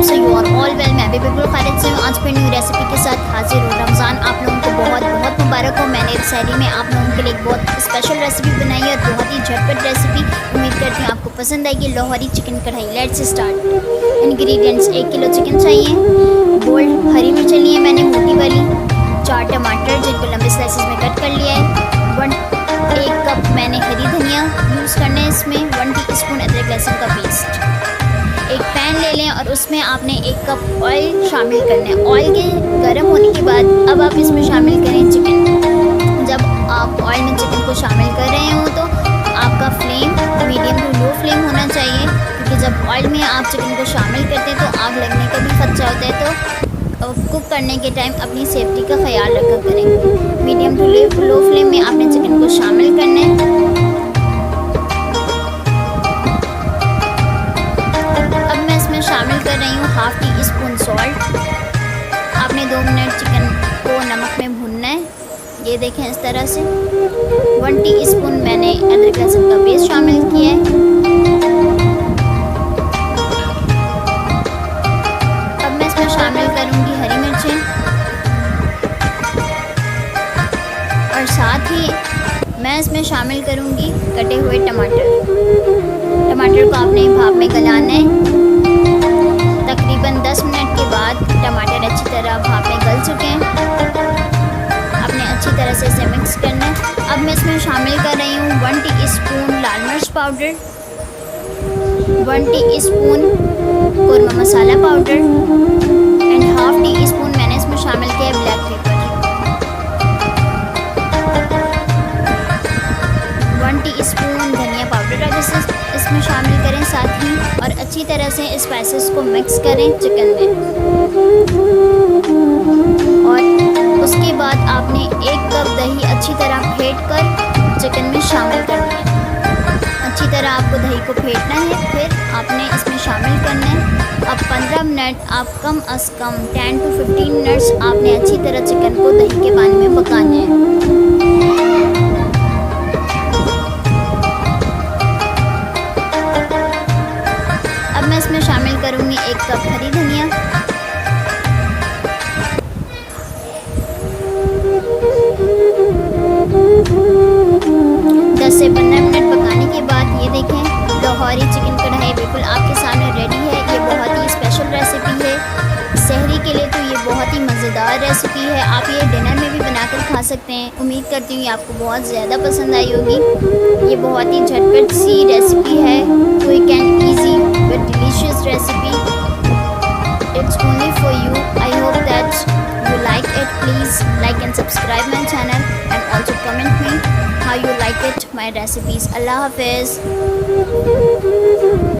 So you are all well. मैं भी बिल्कुल खैरियत से हूँ। आज फिर न्यू रेसिपी के साथ हाजिर हूँ। रमज़ान आप लोगों को बहुत बहुत मुबारक हो। मैंने सहरी में आप लोगों के लिए एक बहुत स्पेशल रेसिपी बनाई है और बहुत ही झटपट रेसिपी। उम्मीद करती हूँ आपको पसंद आएगी। लाहौरी चिकन कढ़ाई। Let's start. Ingredients 1 kilo chicken चाहिए, बोल्ड हरी मिर्च ली है मैंने मोटी वाली, 4 टमाटर जिनको लंबे स्लाइसेस में कट कर लिया है, 1 कप मैंने हरी धनिया यूज़ करना है इसमें, 1 टीस्पून अदरक लहसुन का पेस्ट। एक पैन ले लें और उसमें आपने 1 कप ऑयल शामिल करना है। ऑयल के गर्म होने के बाद अब आप इसमें शामिल करें चिकन। जब आप ऑयल में चिकन को शामिल कर रहे हो तो आपका flame medium to low flame होना चाहिए, क्योंकि जब ऑयल में आप चिकन को शामिल करते हैं तो आग लगने का भी खदशा होता है। तो कुक करने के टाइम अपनी सेफ्टी का ख्याल रखा करें। मीडियम टू लो फ्लेम में आपने चिकन को शामिल करना है। शामिल कर रही हूँ 1/2 टीस्पून सॉल्ट। आपने 2 मिनट चिकन को नमक में भूनना है। ये देखें इस तरह से। 1 टीस्पून मैंने अदरक लहसुन का पेस्ट शामिल किया है। अब मैं इसमें शामिल करूँगी हरी मिर्चें और साथ ही मैं इसमें शामिल करूँगी कटे हुए टमाटर। टमाटर को आपने भाप में गलाना है। तकरीबन 10 मिनट के बाद टमाटर अच्छी तरह भाप में गल चुके हैं। आपने अच्छी तरह से इसे मिक्स करना है। अब मैं इसमें शामिल कर रही हूँ 1 टीस्पून लाल मिर्च powder, 1 teaspoon korma masala powder and 1/2 teaspoon मैंने इसमें शामिल किया है ब्लैक पेपर। 1 टीस्पून धनिया पाउडर आप इसमें शामिल करें साथ ही, और अच्छी तरह से स्पाइसेस को मिक्स करें चिकन में। और उसके बाद आपने 1 कप दही अच्छी तरह फेंट कर चिकन में शामिल करना है। अच्छी तरह आपको दही को फेंटना है, फिर आपने इसमें शामिल करना है। अब 15 मिनट आप कम अज़ कम 10 to 15 मिनट्स आपने अच्छी तरह चिकन को दही के पानी में पकाना है। इसमें शामिल करूंगी 1 कप हरी धनिया, 10 से 15 मिनट पकाने के बाद ये देखें लाहौरी चिकन कढ़ाई बिल्कुल आपके सामने रेडी है। ये बहुत ही स्पेशल रेसिपी है सहरी के लिए, तो ये बहुत ही मज़ेदार रेसिपी है। आप ये डिनर में भी बनाकर खा सकते हैं। उम्मीद करती हूँ आपको बहुत ज़्यादा पसंद आई होगी। ये बहुत ही झटपट सी रेसिपी है, quick and easy with delicious recipe. It's only for you. I hope that you like it. Please like and subscribe my channel and also comment me how you like it my recipes. Allah Hafiz.